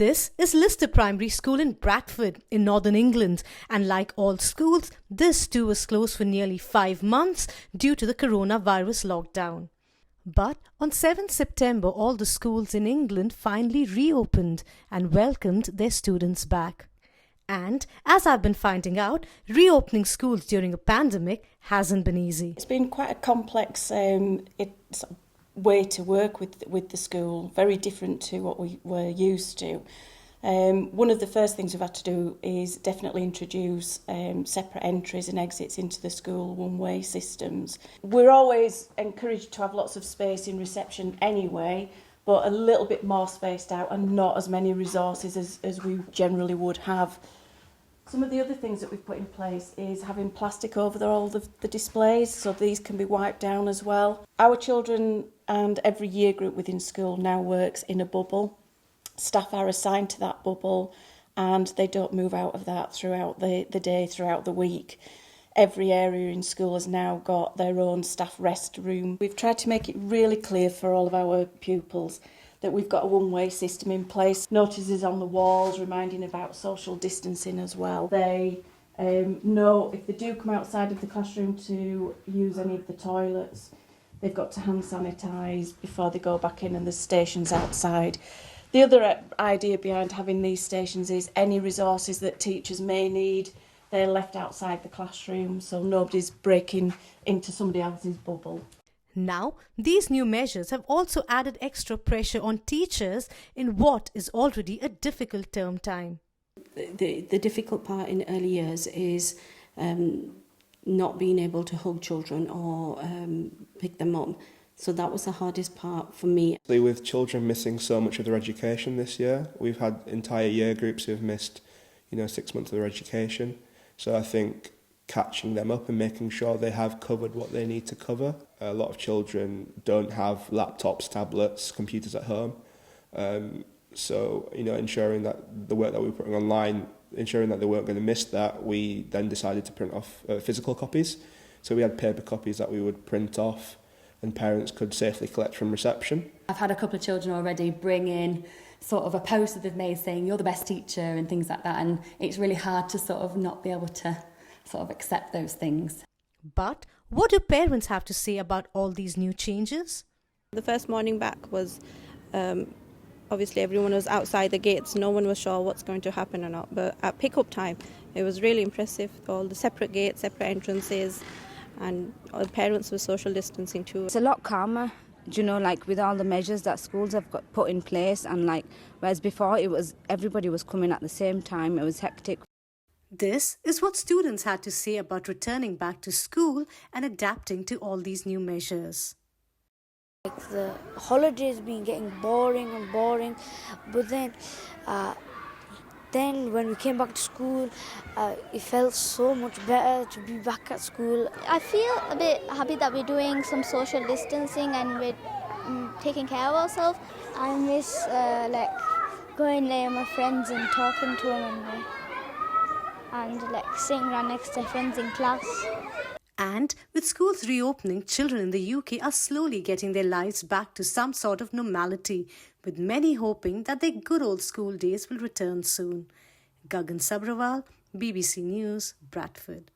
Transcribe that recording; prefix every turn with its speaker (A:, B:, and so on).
A: This is Lister Primary School in Bradford in Northern England, and like all schools, this too was closed for nearly 5 months due to the coronavirus lockdown. But on 7th September, all the schools in England finally reopened and welcomed their students back. And as I've been finding out, reopening schools during a pandemic hasn't been easy.
B: It's been quite a complex way to work with the school, very different to what we were used to. One of the first things we've had to do is definitely introduce separate entries and exits into the school, one-way systems. We're always encouraged to have lots of space in reception anyway, but a little bit more spaced out and not as many resources as we generally would have. Some of the other things that we've put in place is having plastic over all the displays, so these can be wiped down as well. Our children and every year group within school now works in a bubble. Staff are assigned to that bubble and they don't move out of that throughout the day, throughout the week. Every area in school has now got their own staff rest room. We've tried to make it really clear for all of our pupils that we've got a one-way system in place. Notices on the walls reminding about social distancing as well. They know if they do come outside of the classroom to use any of the toilets, they've got to hand sanitise before they go back in, and there's stations outside. The other idea behind having these stations is any resources that teachers may need, they're left outside the classroom, so nobody's breaking into somebody else's bubble.
A: Now, these new measures have also added extra pressure on teachers in what is already a difficult term time.
C: The difficult part in early years is not being able to hug children or pick them up. So that was the hardest part for me.
D: With children missing so much of their education this year, we've had entire year groups who have missed 6 months of their education. So I think catching them up and making sure they have covered what they need to cover. A lot of children don't have laptops, tablets, computers at home. So ensuring that the work that we were putting online, ensuring that they weren't going to miss that, we then decided to print off physical copies. So we had paper copies that we would print off and parents could safely collect from reception.
E: I've had a couple of children already bring in sort of a post that they've made saying you're the best teacher and things like that, and it's really hard to sort of not be able to sort of accept those things.
A: But what do parents have to say about all these new changes?
F: The first morning back was obviously everyone was outside the gates, no one was sure what's going to happen or not, but at pick-up time it was really impressive, all the separate gates, separate entrances, and all the parents were social distancing too.
G: It's a lot calmer, with all the measures that schools have got put in place, and whereas before everybody was coming at the same time, it was hectic.
A: This is what students had to say about returning back to school and adapting to all these new measures.
H: The holidays been getting boring, but then when we came back to school, it felt so much better to be back at school.
I: I feel a bit happy that we're doing some social distancing and we're taking care of ourselves. I miss going there with my friends and talking to them and sitting around next to friends in class.
A: And with schools reopening, children in the UK are slowly getting their lives back to some sort of normality, with many hoping that their good old school days will return soon. Gaggan Sabherwal, BBC News, Bradford.